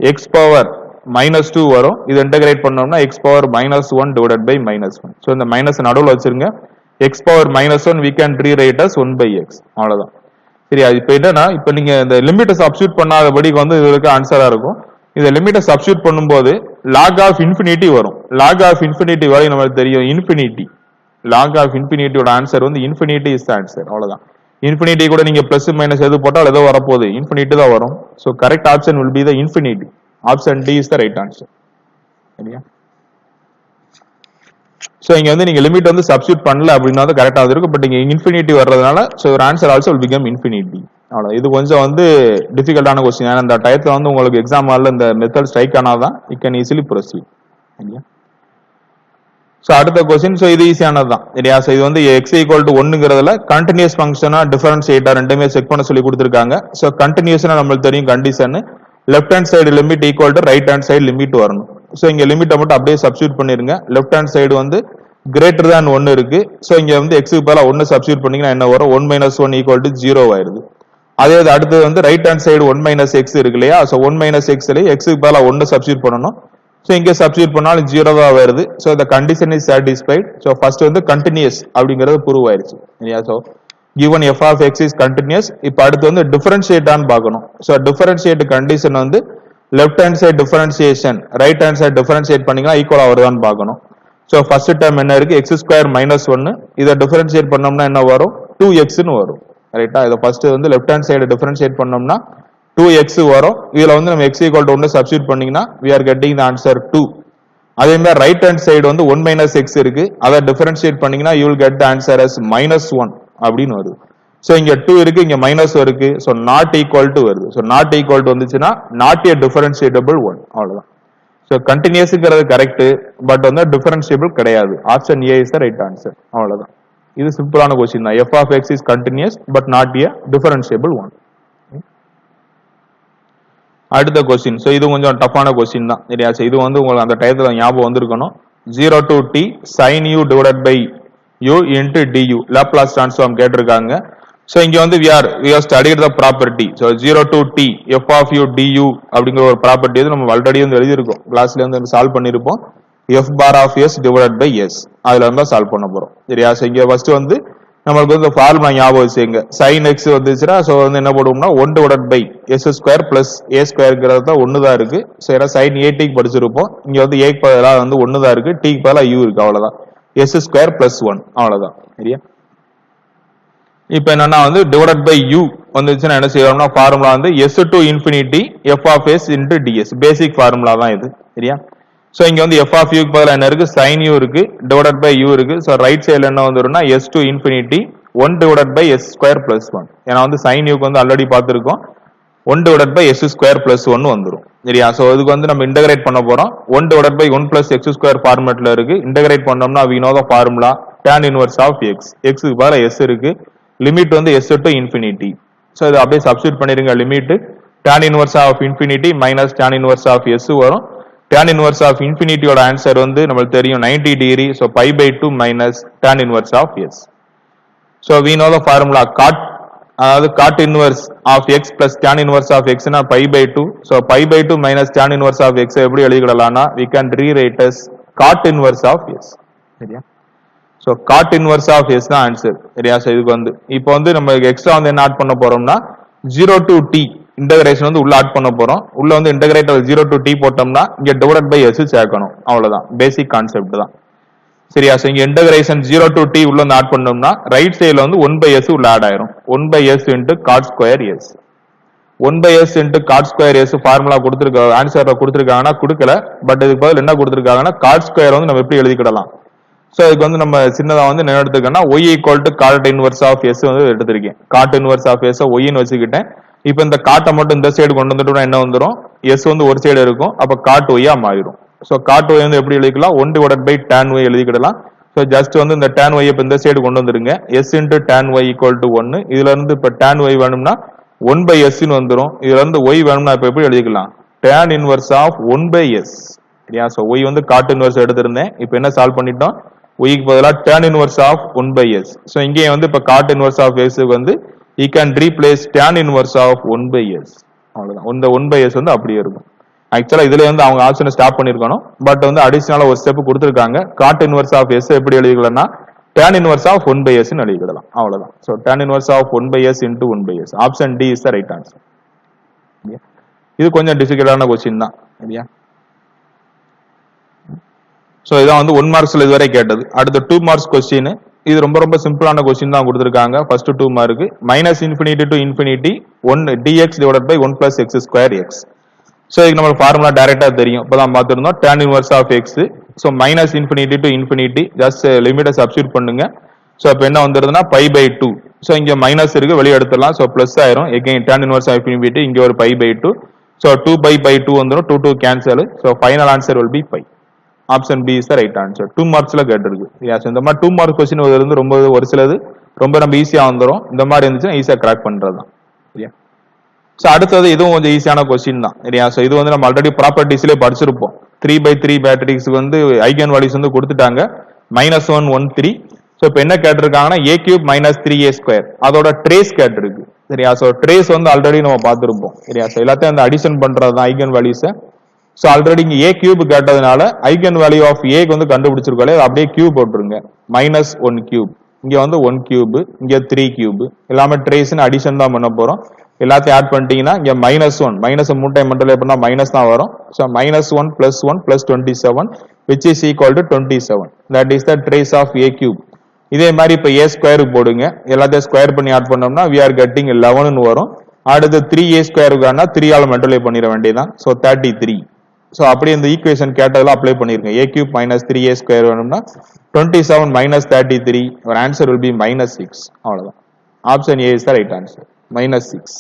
x⁻−2 வரும். இது இன்டகிரேட் பண்ணோம்னா x⁻−1 / -1. ஸோ இந்த மைனஸ் நடுவில் வச்சிருங்க. x⁻−1 we can rewrite as 1/x. அவ்வளவுதான் சரியா. இப்ப என்னன்னா இப்ப நீங்க இந்த லிமிட்டை சப்ஸ்டியூட் பண்ணாதபடி வந்து இதுக்கு ஆன்சரா இருக்கும். இந்த லிமிட்டை சப்ஸ்டியூட் பண்ணும்போது log of infinity வரும். log of infinity வரை நமக்கு தெரியும் infinity. log of infinity ஓட ஆன்சர் வந்து infinity is the answer. அவ்வளவுதான். infinity கூட நீங்க பிளஸ் மைனஸ் எது போட்டால் ஏதோ வரப்போகுது, infinity தான் வரும். So correct option will be the infinity. Option D is the right answer. சரியா. So இங்க வந்து நீங்க லிமிட் வந்து சப்ஸ்டியூட் பண்ணல அப்படின்னா தான் கரெக்டா இருக்கும். பட் இங்க infinity வர்றதுனால so your answer also will become infinity. அவ்வளவு. இது கொஞ்சம் வந்து டிஃபிகல்ட்டான கொஸ்டின். ஏன்னா இந்த டயத்துல வந்து உங்களுக்கு எக்ஸாம் ஹால்ல இந்த மெத்தட் ஸ்ட்ரைக் ஆனாதான் you can easily proceed. சரியா. சோ அடுத்த கொஸ்டின். சோ இது ஈஸியானது தான் சரியா. சோ இது வந்து x = 1ங்கிறதுல கண்டினியூஸ் ஃபங்க்ஷனா டிஃபரன்ஷியேட்டா ரெண்டுமே செக் பண்ண சொல்லி கொடுத்திருக்காங்க. சோ கண்டினியூஸ்னா நமக்கு தெரியும் condition left hand side limit equal to right hand side limit வரணும். சோ இங்க லிமிட்டை மட்டும் அப்படியே சப்ஸ்டியூட் பண்ணிருங்க. லெஃப்ட் ஹேண்ட் சைடு வந்து கிரேட்டர் than 1 இருக்கு. சோ இங்க வந்து x க்கு பதிலா 1 சப்ஸ்டியூட் பண்ணீங்கன்னா என்ன வரும், 1 - 1 = 0 ஆயிருது. அதே அடுத்து வந்து ரைட் ஹேண்ட் சைடு 1 - x இருக்கு இல்லையா. சோ 1 - x ல x க்கு பதிலா 1 சப்ஸ்டியூட் பண்ணனும். ஸோ இங்கே சப்ஸ்டியூட் பண்ணாலும் 0 தான் வருது. So the condition is satisfied. So first வந்து கண்டினியூஸ் அப்படிங்கிறது ப்ரூவ் ஆயிருச்சு இல்லையா. So given f of x is continuous. இப்போ அடுத்து வந்து டிஃபரன்ஷியேட்டான்னு பார்க்கணும். ஸோ டிஃபரன்ஷியேட் கண்டிஷன் வந்து left hand side differentiation right hand side differentiate பண்ணிங்கன்னா ஈக்குவல் ஆகுதான்னு பார்க்கணும். ஸோ ஃபர்ஸ்ட் டேர்ம் என்ன இருக்கு, எக்ஸ் ஸ்கொயர் மைனஸ் 1. இதை டிஃபரன்ஷியேட் பண்ணோம்னா என்ன வரும், 2xன்னு வரும் ரைட்டா. இதை ஃபர்ஸ்ட் வந்து லெஃப்ட் ஹேண்ட் சைடு டிஃபரன்ஷியேட் பண்ணோம்னா 2x வரும். இதுல வந்து நம்ம x ஈக்குவல் டு 1 சப்ஸ்டியூட் பண்ணீங்கன்னா we are getting the answer 2. அதே மாதிரி ரைட் ஹேண்ட் சைடு வந்து 1 மைனஸ் x இருக்கு, அதை டிஃபரன்ஷியேட் பண்ணீங்கன்னா you will get the answer as -1 அப்படின்னு வருது. ஸோ இங்க 2 இருக்கு, இங்க மைனஸ் இருக்கு. ஸோ நாட் ஈக்குவல் டு வருது. ஸோ நாட் ஈக்குவல் டு வந்துச்சுன்னா நாட் ஏ டிஃபரன்ஷியேட்டபிள் 1 அவ்வளவுதான். ஸோ கண்டினியூஸ்ங்கிறது கரெக்ட், பட் வந்து டிஃபரன்ஷியபிள் கிடையாது. Option A is the right answer அவ்வளவுதான். இது சிம்பிளான கொஸ்டின் தான். f of x is continuous but not a differentiable one. அடுத்த கொஸ்டின். ஸோ இது கொஞ்சம் டஃப்பான கொஸ்டின் தான் சரியா. இது வந்து உங்களுக்கு அந்த டயத்துல ஞாபகம் வந்திருக்கணும். 0 to t sin u divided by u into du Laplace transform கேட்டிருக்காங்க. ஸோ இங்க வந்து we have studied the property. So 0 to t f of u du அப்படிங்கிற ஒரு ப்ராப்பர்ட்டி வந்து நம்ம ஆல்ரெடி வந்து எழுதியிருக்கோம், கிளாஸ்ல வந்து சால்வ் பண்ணியிருப்போம். f bar of s divided by s அதுல இருந்தா சால்வ் பண்ண போறோம் சரியா. ஸோ இங்க ஃபர்ஸ்ட் வந்து நம்மளுக்கு வந்து ஃபார்முலா ஞாபகம் வச்சுங்க. sin x வந்துச்சுன்னா ஸோ வந்து என்ன போடுவோம்னா 1 divided by s square plus a ஸ்கொயர்ங்கிறது தான் 1 தான் இருக்கு. ஸோ ஏன்னா sin a t படிச்சிருப்போம். இங்க வந்து a க்கு பதிலாக வந்து 1 தான் இருக்கு, t க்கு பதிலாக u இருக்கு அவ்வளவுதான். s ஸ்கொயர் பிளஸ் 1 அவ்வளவுதான் சரியா. இப்போ என்னன்னா வந்து டிவைடட் பை u வந்துச்சுன்னா என்ன செய்யறோம்னா ஃபார்முலா வந்து s to infinity f of s into ds basic formula தான் இது சரியா. ஸோ இங்க வந்து f of u க்கு பதிலாக என்ன இருக்கு, sin u இருக்கு, டிவைடட் பை u இருக்கு. ஸோ ரைட் சைடுல என்ன வந்துரும்னா s to infinity 1 divided by s square plus 1. ஏன்னா வந்து sin u க்கு வந்து ஆல்ரெடி பார்த்திருக்கோம், 1 divided by s square plus 1 வந்துரும் சரியா. ஸோ இதுக்கு வந்து நம்ம இன்டகிரேட் பண்ண போறோம். 1 divided by 1 plus x square ஃபார்மேட்ல இருக்கு. இன்டகிரேட் பண்ணோம்னா we know the formula tan inverse of x. x க்கு பதிலாக s இருக்கு, லிமிட் வந்து s to infinity. ஸோ இதை அப்படியே சப்ஸ்டியூட் பண்ணிருங்க. Limit tan inverse of infinity minus tan inverse of s வரும். tan inverse of infinity ஓட ஆன்சர் வந்து நமக்கு தெரியும் 90 degree. So pi by 2 minus tan inverse of s. So we know the formula cot, அதாவது cot inverse of x plus tan inverse of x னா pi by 2. So pi by 2 minus tan inverse of x எப்படி எழுதிக்கலாம்னா we can rewrite as cot inverse of s சரியா. So cot inverse of s தான் answer சரியா. So இதுக்கு வந்து இப்போ வந்து நம்ம எக்ஸ்ட்ரா வந்து என்ன ஆட் பண்ண போறோம்னா 0 to t இன்டகிரேஷன் வந்து உள்ள ஆட் பண்ண போறோம். உள்ள வந்து இன்டகிரேட் 0 to t போட்டோம்னா இங்க டிவைடட் பை s சேர்க்கணும் அவ்வளவுதான். பேசிக் கான்செப்ட் தான் சரியா. ஸோ இங்க இன்டகிரேஷன் 0 to t உள்ள வந்து ஆட் பண்ணோம்னா ரைட் சைடுல வந்து 1 by s உள்ள ஆட் ஆயிரும். 1 by s into cot square s. 1 by s into cot square s formula கொடுத்திருக்காங்க, ஆன்சர்ல கொடுத்திருக்காங்கன்னா கொடுக்கல, பட் இதுக்கு பதில் என்ன கொடுத்திருக்காங்கன்னா cot square வந்து நம்ம எப்படி எழுதிக்கிடலாம். ஸோ இதுக்கு வந்து நம்ம சின்னதா வந்து என்ன எடுத்துக்கோன்னா y equal to cot inverse of s வந்து எடுத்திருக்கேன். cot inverse of s y ன்னு வச்சுக்கிட்டேன். இப்போ இந்த காட்டை மட்டும் இந்த சைடு கொண்டு வந்துட்டோம்னா என்ன வந்துடும், s வந்து ஒரு சைடு இருக்கும், அப்ப cot y மாறிடும். ஸோ cot y வந்து எப்படி எழுதிக்கலாம், 1 divided by tan y எழுதிக்கிடலாம். ஸோ ஜஸ்ட் வந்து இந்த tan y இப்போ இந்த சைடு கொண்டு வந்துருங்க. s into tan y equal to 1. இதுல இருந்து இப்போ tan y வேணும்னா 1 by s ன்னு வந்துடும். இதுல இருந்து y வேணும்னா இப்போ எப்படி எழுதிக்கலாம், tan inverse of 1 by s சரியா. ஸோ y வந்து cot inverse எடுத்திருந்தேன், இப்போ என்ன சால்வ் பண்ணிட்டோம், y க்கு பதிலாக tan inverse of 1 by s. So இங்கே வந்து இப்போ cot inverse of s வந்து you can replace tan inverse of 1 by s அவ்வளவுதான். இந்த 1 by s வந்து அப்படியே இருக்கும். ஆக்சுவலா இதுல வந்து அவங்க ஆப்ஷனை ஸ்டாப் பண்ணிருக்கணும், பட் வந்து அடிஷனலா ஒரு ஸ்டெப் கொடுத்திருக்காங்க. cot inverse of s எப்படி எழுதிக்கலாம்னா tan inverse of 1 by s ன்னு எழுதிக்கலாம் அவ்வளவுதான். So tan inverse of 1 by s into 1 by s. Option D is the right answer. இது கொஞ்சம் டிஃபிகல்ட்டான கொஸ்டின் தான் சரியா. ஸோ இதான் வந்து 1 மார்க்ஸ்ல இதுவரை கேட்டது. அடுத்த 2 மார்க்ஸ் கொஸ்டின். இது ரொம்ப ரொம்ப சிம்பிளான கொஸ்டின் தான் கொடுத்திருக்காங்க. First 2 mark minus infinity to infinity 1 dx divided by 1 plus x square x. So இதுக்கு நம்ம ஃபார்முலா டைரக்டா தெரியும், இப்பதான் பார்த்துருந்தோம். tan inverse of x. So minus infinity to infinity just லிமிட்டை சப்ஸ்டியூட் பண்ணுங்க. ஸோ இப்போ என்ன வந்துருதுன்னா pi by 2. ஸோ இங்க மைனஸ் இருக்கு, வெளியே எடுத்துடலாம். ஸோ பிளஸ் ஆயிரும். Again tan inverse of infinity இங்க ஒரு pi by 2. So 2 pi by 2 வந்துடும். 2 cancel. So final answer will be pi. Option B is the right answer. 2 மார்க்ஸ்ல கேட்டிருக்கு. இந்த மாதிரி 2 மார்க் கொஸ்டின் வந்து ரொம்ப ஒரு சிலது ரொம்ப நம்ம ஈஸியா வந்துடும். இந்த மாதிரி இருந்துச்சுன்னா ஈஸியா கிராக் பண்றதுதான் சரியா. ஸோ அடுத்தது இதுவும் கொஞ்சம் ஈஸியான கொஸ்டின் தான் சரியா. ஸோ இது வந்து நம்ம ஆல்ரெடி ப்ராப்பர்ட்டிஸ்லேயே படிச்சிருப்போம். 3/3 மேட்ரிக்ஸ்க்கு வந்து ஐகன் வேல்யூஸ் வந்து கொடுத்துட்டாங்க. -1 1 3. ஸோ இப்போ என்ன கேட்டிருக்காங்கன்னா a³ - 3a² அதோட ட்ரேஸ் கேட்டிருக்கு சரியா. ஸோ ட்ரேஸ் வந்து ஆல்ரெடி நம்ம பார்த்துருப்போம் சரியா. ஸோ எல்லாத்தையும் அந்த அடிஷன் பண்றது தான் ஐகன் வேல்யூஸை. ஸோ ஆல்ரெடி இங்க ஏ கியூப் கேட்டதுனால ஐகன் வேல்யூ ஆஃப் ஏக்கு வந்து கண்டுபிடிச்சிருக்கோம், அப்படியே கியூப் போட்டுருங்க. -1 கியூப், இங்க வந்து 1 கியூப், இங்க 3 கியூப், எல்லாமே ட்ரேஸ்னு அடிஷன் தான் பண்ண போறோம். எல்லாத்தையும் ஆட் பண்ணிட்டீங்கன்னா இங்க -1 மைனஸ் 3 டைம் மல்டிப்ளை பண்ணா மைனஸ் தான் வரும். So -1 + 1 + 27 which is equal to 27. that is the trace of a cube. இதே மாதிரி இப்ப a ஸ்கொயருக்கு போடுங்க, எல்லாத்தையும் ஸ்கொயர் பண்ணி ஆட் பண்ணோம்னா we are getting 11 வரும். அடுத்து 3a ஸ்கொயருக்கான 3 ஆல மல்டிப்ளை பண்ணிட வேண்டியதான். ஸோ 33. ஸோ அப்படியே இந்த ஈக்குவேஷன் கேட்டதெல்லாம் அப்ளை பண்ணிருங்க. a cube - 3a ஸ்கொயர் வேணும்னா 27 - 33, your answer will be -6. அவ்வளவுதான். Option A is the right answer, -6.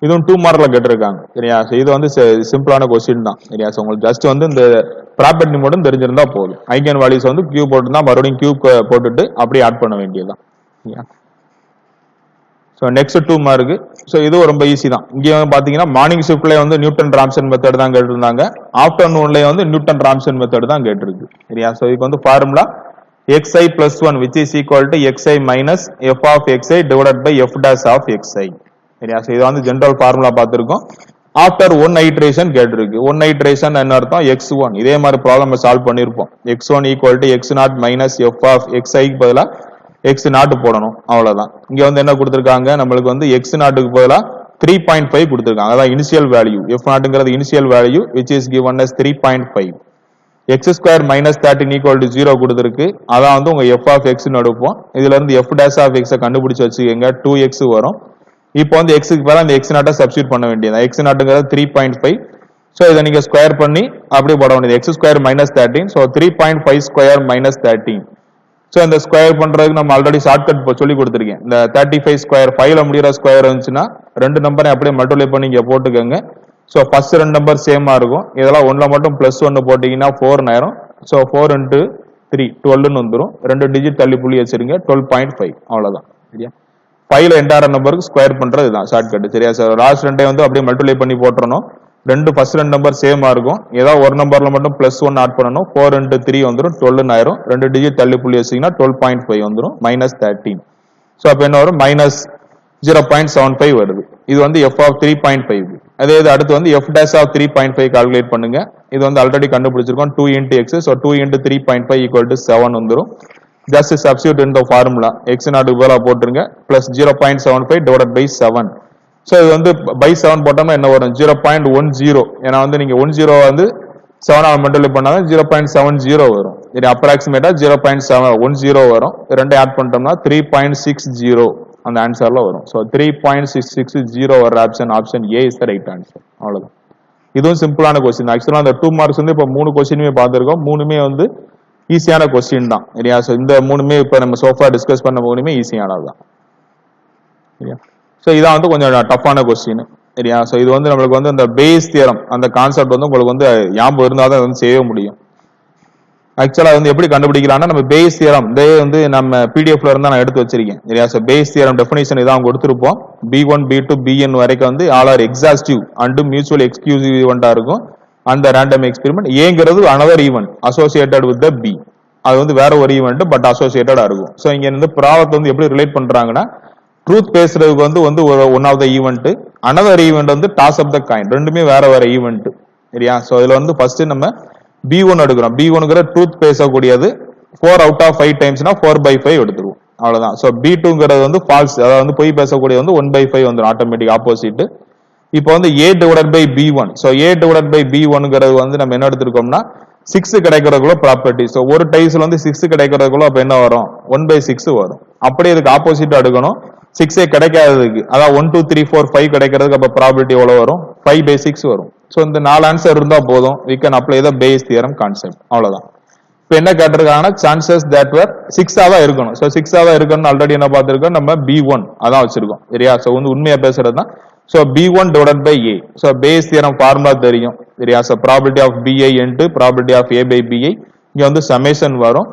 இதுவும் 2 மார்க்ல கேட்டிருக்காங்க சரியா. இது வந்து சிம்பிளான கொஸ்டின் தான் சரியா. உங்களுக்கு ஜஸ்ட் வந்து இந்த ப்ராப்பர்ட்டி மட்டும் தெரிஞ்சிருந்தா போதும். ஐகன் வேல்யூஸ் வந்து கியூப் போட்டுருந்தா மறுபடியும் கியூப் போட்டுட்டு அப்படியே ஆட் பண்ண வேண்டியதுதான். So next 2 mark. ஸோ இதுவும் ரொம்ப ஈஸி தான். இங்கே வந்து பாத்தீங்கன்னா மார்னிங் ஷிஃப்ட்ல வந்து நியூட்டன் ராம்சன் மெத்தட் தான் கேட்டிருந்தாங்க, ஆஃப்டர்நூன்ல வந்து நியூட்டன் ராம்சன் மெத்தட் தான் கேட்டிருக்கு சரியா. ஸோ இதுக்கு வந்து formula xi + 1 which is equal to xi minus f of xi divided by f dash of xi சரியா. ஸோ இது வந்து ஜெனரல் ஃபார்முலா பார்த்திருக்கோம். ஆஃப்டர் 1 ஐட்ரேஷன் கேட்டிருக்கு. 1 ஐட்ரேஷன் என்ன அர்த்தம்? x1. இதே மாதிரி ப்ராப்ளம் சால்வ் பண்ணிருப்போம். x1 = x0 minus f of xi க்கு பதிலா x0 போடணும், அவ்வளவுதான். இங்க வந்து என்ன கொடுத்திருக்காங்க நம்மளுக்கு வந்து x0 க்கு பதிலா 3.5 கொடுத்திருக்காங்க. அதான் இனிஷியல் வேல்யூ. f0ங்கிறது initial value which is given as 3.5. x² - 13 = 0 கொடுத்திருக்கு. அதான் வந்து உங்க f of x ன்னு எடுப்போம். இதுல இருந்து f dash of x கண்டுபிடிச்சு வச்சுக்கோங்க, 2x வரும். இப்போ வந்து x க்கு பதிலா இந்த x0 சப்ஸ்டிட்யூட் பண்ண வேண்டியது. x0ங்கிறது 3.5. சோ இத நீங்க ஸ்கொயர் பண்ணி அப்படியே போட வேண்டியது. x² - 13. சோ 3.5² - 13. சோ இந்த ஸ்கொயர் பண்றதுக்கு நம்ம ஆல்ரெடி ஷார்ட்கட் சொல்லி கொடுத்திருக்கேன். இந்த 35², 5ல முடியற ஸ்கொயர் இருந்துச்சுன்னா ரெண்டு நம்பரை அப்படியே மல்டிப்ளை பண்ணி இங்க போட்டுக்கோங்க. சோ ஃபர்ஸ்ட் ரெண்டு நம்பர் சேமா இருக்கும். இதெல்லாம் 1ல மட்டும் +1 போட்டீங்கன்னா 4 ஆயிரும். சோ 4 × 3 12 ன்னு வந்துரும். ரெண்டு டிஜிட் தள்ளி புள்ளி வச்சிருங்க. 12.5 அவ்வளவுதான் சரியா. 5ல என்டையர் நம்பருக்கு ஸ்கொயர் பண்றது இதுதான் ஷார்ட்கட் சரியா. சார் லாஸ்ட் ரெண்டே வந்து அப்படியே மல்டிப்ளை பண்ணி போட்டுறணும். ஃபர்ஸ்ட் ரெண்டு நம்பர் சேமா இருக்கும். ஏதாவது ஒரு நம்பர்ல மட்டும் +1 ஆட் பண்ணணும். 4 × 3 வந்துரும், 12 ஆயிரும். ரெண்டு டிஜிட் தள்ளி புள்ளி வச்சீங்கன்னா 12.5 வந்துரும், -13. சோ அப்ப என்ன வரும்? -0.75 வருது. இது வந்து f of 3.5. அதே இது அடுத்து வந்து f dash of 3.5 கால்குலேட் பண்ணுங்க. இது வந்து ஆல்ரெடி கண்டுபிடிச்சிருக்கோம், 2 × x. சோ 2 × 3.5 = 7 வந்துரும். just substitute in the formula. x0 க்கு பதிலா போட்டுருங்க, +0.75 divided by 7. சோ இது வந்து by 7 போட்டோம்னா என்ன வரும்? 0.10. ஏன்னா வந்து நீங்க 10 வந்து 7 ஆல் மல்டிப்ளை பண்ணாதான் 0.70 வரும். இது அப்ராக்சிமேட்டா 0.710 வரும். ரெண்டே ஆட் பண்ணிட்டோம்னா 3.60 அந்த ஆன்சர்ல வரும். சோ 3.660 வர option A is the right answer. அவ்வளவுதான். இதுவும் சிம்பிளான கொஸ்டின். ஆக்சுவலா அந்த 2 மார்க்ஸ் வந்து இப்ப 3 கொஸ்டினுமே பார்த்திருக்கோம். மூணுமே வந்து ஈஸியான கொஸ்டின் தான் சரியா. சோ இந்த மூணுமே இப்ப நம்ம சோஃபா டிஸ்கஸ் பண்ண மூணுமே ஈஸியானதுதான் சரியா. சோ இதான் வந்து கொஞ்சம் டஃப்பான கொஸ்டின் சரியா. சோ இது வந்து நம்மளுக்கு வந்து அந்த பேஸ் தியரம் அந்த கான்செப்ட் வந்து உங்களுக்கு வந்து ஞாபகம் இருந்தாதான் வந்து செய்ய முடியும். ஆக்சுவலா வந்து எப்படி கண்டுபிடிக்கலாம்னா நம்ம பேஸ் தியரம் இதே வந்து நம்ம பிடிஎஃப்ல இருந்தா நான் எடுத்து வச்சிருக்கேன் சரியா. சோ பேஸ் தியரம் டெஃபினிஷன் இதான் கொடுத்திருப்போம். B1 B2 Bn வரைக்கும் வந்து all are exhaustive and mutual exclusive ஈவெண்டா இருக்கும். அந்த ரேண்டம் எக்ஸ்பெரிமெண்ட் ஏங்கிறது another event associated with the B. அது வந்து வேற ஒரு ஈவென்ட் பட் அசோசியேட்டடா இருக்கும். சோ இங்க இருந்து ப்ராப்ளத்தை வந்து எப்படி ரிலேட் பண்றாங்கன்னா ட்ரூத் பேசுறதுக்கு வந்து one of the event, another event வந்து டாஸ் ஆஃப் த காயின். ரெண்டுமே வேற வேற ஈவென்ட் சரியா. சோ இதுல வந்து ஃபர்ஸ்ட் நம்ம B1 எடுக்கிறோம். B1ங்கிற ட்ரூத் பேசக்கூடியது 4 out of 5 டைம்ஸ்னா 4/5 எடுத்துருவோம், அவ்வளவுதான். சோ B2ங்கிறது வந்து ஃபால்ஸ், அதாவது வந்து பொய் பேசக்கூடியது வந்து 1/5 வந்துடும் ஆட்டோமேட்டிக் ஆப்போசிட். இப்போ வந்து A divided by B1. So A divided by B1ங்கிறது வந்து நம்ம என்ன எடுத்திருக்கோம்னா 6 கிடைக்கிறதுக்குள்ள ப்ராப்பர்ட்டி. சோ ஒரு டைஸ்ல வந்து 6 கிடைக்கிறதுக்குள்ள அப்ப என்ன வரும்? 1/6 வரும். அப்படியே இதுக்கு ஆப்போசிட் எடுக்கணும். 6 கிடைக்காததுக்கு, அதாவது 1 2 3 4 5 கிடைக்கிறதுக்கு அப்ப ப்ராபபிலிட்டி எவ்வளவு வரும்? 5/6 வரும். சோ இந்த 4 ஆன்சர் இருந்தா போதும், we can apply the Bayes theorem concept. அவ்வளவுதான். இப்போ என்ன கேட்டிருக்காங்கன்னா சான்சஸ் தட் வேர் 6 ஆவா இருக்கணும். சோ 6 ஆவா இருக்கணும் ஆல்ரெடி என்ன பார்த்திருக்கோம் நம்ம B1 அதான் வச்சிருக்கோம் சரியா. சோ வந்து உண்மையா பேசுறது தான். So B1 divided by A. So Bayes theorem formula தெரியும் சரியா. So probability of BI into probability of A by BI. இங்க வந்து சமேஷன் வரும்.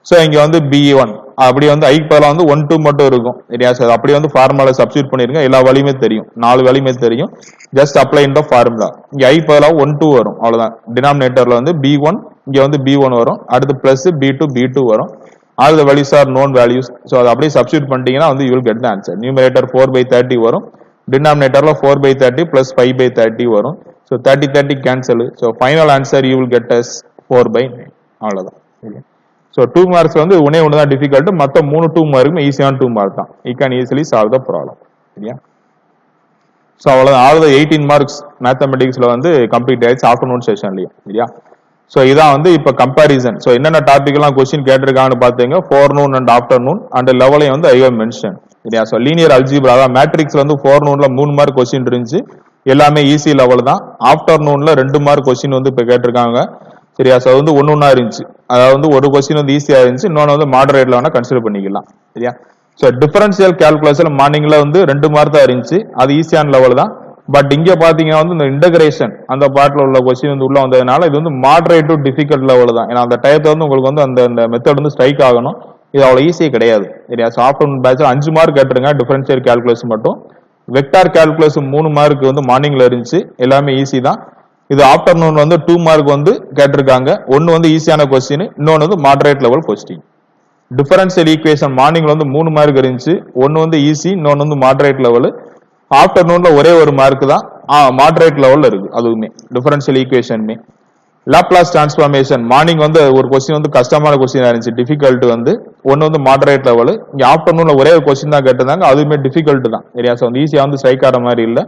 சோ இங்க வந்து B1 அப்படி வந்து ஐ பதிலா வந்து 1 2 மட்டும் இருக்கும் சரியா. சார் அப்படி வந்து ஃபார்முலா சப்ஸ்டிட்யூட் பண்ணிருங்க. எல்லா வேல்யூமே தெரியும், 4 வேல்யூமே தெரியும். ஜஸ்ட் அப்ளை இன் தி ஃபார்முலா. இங்க ஐ பதிலா 1 2 வரும், அவ்வளவுதான். டினாமினேட்டர்ல வந்து B1, இங்க வந்து B1 வரும். அடுத்து பிளஸ் B2 வரும். All the values are known values. So அதை அப்படியே சப்ஸ்டிட்யூட் பண்ணிட்டீங்கன்னா வந்து you will get the answer. Numerator 4/30 வரும். டினாமினேட்டர்ல 4/30 பிளஸ் 5/30 வரும். So 30 cancel. So final answer you will get as 4/9. அவ்வளோதான். சரியா? ஸோ 2 மார்க்ஸ் வந்து ஒன்னே ஒன்று தான் டிஃபிகல்ட், மற்ற 3 2 மார்க்குமே ஈஸியான 2 மார்க் தான். You can easily solve the problem. சரியா? ஸோ அவ்வளோதான். ஆல் 18 மார்க்ஸ் மேத்தமெட்டிக்ஸ்ல வந்து கம்ப்ளீட் ஆயிடுச்சு ஆஃப்டர்நூன் செஷன்லயும். சரியா? ஸோ இதான் வந்து இப்போ கம்பாரிசன். ஸோ என்னென்ன டாபிக் எல்லாம் கொஸ்டின் கேட்டிருக்காங்கன்னு பார்த்தீங்க, ஃபோர்நூன் அண்ட் ஆஃப்டர்நூன் அண்ட் லெவலையும் வந்து ஐ ஹவ் மென்ஷன். சரியா? ஸோ லீனியர் அல்ஜிப்ரா அதான் மேட்ரிக்ஸ்ல வந்து ஃபோர்நூன்ல 3 மார்க் கொஸ்டின் இருந்துச்சு, எல்லாமே ஈஸி லெவல் தான். ஆஃப்டர்நூன்ல 2 மார்க் கொஸ்டின் வந்து இப்போ கேட்டிருக்காங்க. சரியா? ஸோ வந்து ஒன்னொன்னா இருந்துச்சு, அதாவது வந்து ஒரு கொஸ்டின் வந்து ஈஸியா இருந்துச்சு, இன்னொன்று வந்து மாடரேட்ல வேணா கன்சிடர் பண்ணிக்கலாம். சரியா? ஸோ டிஃபரன்சியல் கால்குலேஷன் மார்னிங்ல வந்து 2 மார்க் தான் இருந்துச்சு, அது ஈஸியான லெவல் தான். பட் இங்க பாத்தீங்கன்னா வந்து இந்த இன்டகிரேஷன் அந்த பார்ட்ல உள்ள கொஸ்டின் வந்து உள்ள வந்ததுனால இது வந்து மாடரேட் டு டிஃபிகல்ட் லெவல் தான். ஏன்னா அந்த டயத்தை வந்து உங்களுக்கு வந்து அந்த மெத்தட் வந்து ஸ்ட்ரைக் ஆகணும், இது அவ்வளவு ஈஸியே கிடையாது. சரியா? ஸோ ஆஃப்டர்நூன் பேட்ச்ல 5 மார்க் கேட்டுருங்க டிஃபரன்சியல் கால்குலேஷன் மட்டும். வெக்டார் கால்குலேஷன் 3 மார்க் வந்து மார்னிங்ல இருந்துச்சு, எல்லாமே ஈஸி தான். இது ஆஃப்டர்நூன் வந்து 2 மார்க் வந்து கேட்டிருக்காங்க, ஒன்னு வந்து ஈஸியான கொஸ்டின், இன்னொன்னு வந்து moderate level question. Differential equation மார்னிங்ல வந்து 3 மார்க் இருந்துச்சு, ஒன்னு வந்து ஈஸி, இன்னொன்னு வந்து மாடரேட் லெவல். ஆஃப்டர்நூன்ல ஒரே ஒரு மார்க் தான் மாடரேட் லெவல்ல இருக்கு, அதுவுமே டிஃபரன்ஷியல் ஈக்குவேஷனுமே. லாப்லாஸ் டிரான்ஸ்ஃபார்மேஷன் மார்னிங் வந்து ஒரு கொஸ்டின் வந்து கஷ்டமான கொஸ்டின் இருந்துச்சு, டிஃபிகல்ட் வந்து ஒன்னு வந்து மாடரேட் லெவல். இங்க ஆஃப்டர்நூன்ல ஒரே ஒரு கொஸ்டின் தான் கேட்டிருந்தாங்க, அதுவுமே டிஃபிகல்ட் தான். சரியா? ஸோ வந்து ஈஸியா வந்து ஸ்ட்ரைக் ஆகிற மாதிரி இல்ல.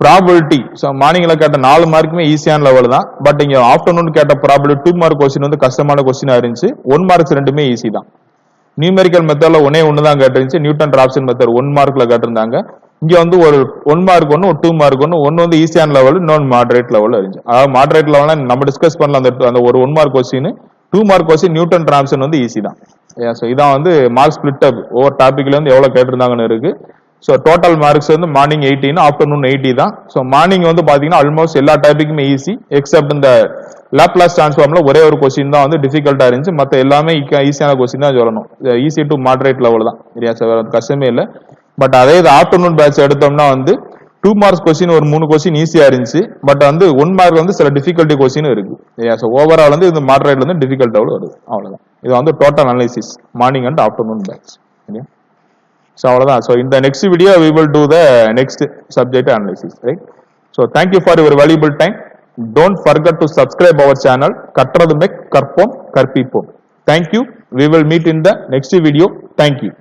ப்ராபிலிட்டி ஸோ மார்னிங்ல கேட்ட 4 மார்க்குமே ஈஸியான லெவல் தான். பட் இங்க ஆஃப்டர்நூன் கேட்ட ப்ராபிலிட்டி 2 மார்க் கொஸ்டின் வந்து கஷ்டமான கொஸ்டினா இருந்துச்சு, 1 மார்க்ஸ் ரெண்டுமே ஈஸி தான். நியூமெரிக்கல் மெத்தட்ல ஒன்னு தான் கேட்டிருந்துச்சு, நியூட்டன் ராப்சன் மெத்தட் 1 மார்க்ல கேட்டிருந்தாங்க. இங்க வந்து ஒரு 1 மார்க் ஒன்னு, ஒரு 2 மார்க் ஒன்னு வந்து ஈஸியான லெவல், இன்னொன்று மாடரேட் லெவல் இருந்துச்சு. அதாவது மாடரேட் லெவல்னா நம்ம டிஸ்கஸ் பண்ணல, அந்த ஒரு 1 mark question, 2 mark question Newton Raphson வந்து ஈஸி தான். ஸோ இதான் வந்து மார்க் ஸ்பிளிட் அப் ஒவ்வொரு டாபிக்ல இருந்து எவ்வளவு கேட்டிருந்தாங்கன்னு இருக்கு. ஸோ டோட்டல் மார்க்ஸ் வந்து மார்னிங் 18, ஆஃப்டர்நூன் 80 தான். ஸோ மார்னிங் வந்து பாத்தீங்கன்னா ஆல்மோஸ்ட் எல்லா டாபிக்குமே ஈஸி, எக்ஸப்ட் இந்த லாப்லாஸ் டிரான்ஸ்ஃபார்ம்ல ஒரே ஒரு கொஸ்டின் தான் வந்து டிஃபிகல்ட்டா இருந்துச்சு, மற்ற எல்லாமே ஈஸியான கொஸ்டின் தான் சொல்லணும். ஈஸி டு மாடரேட் லெவல் தான். சரியா? கஷ்டமே இல்லை. பட் அதே இது ஆஃப்டர்நூன் பேட்ச் எடுத்தோம்னா வந்து 2 மார்க்ஸ் கொஸ்டின் ஒரு 3 கொஸ்டின் ஈஸியா இருந்துச்சு, பட் வந்து 1 மார்க் வந்து சில டிஃபிகல்ட்டி கொஸ்டின் இருக்கு. ஸோ ஓவரால் வந்து இது மாடரேட்ல இருந்து டிஃபிகல்ட் லெவல் வருது. அவ்வளவுதான். இது வந்து total analysis morning and afternoon batch. So அவ்வளவுதான். ஸோ இந்த next video we will do the next subject analysis, right? So thank you for your valuable time. Don't forget to subscribe our channel கற்றது மெக் கற்போம் கற்பிப்போம். Thank you. We will meet in the next video. Thank you.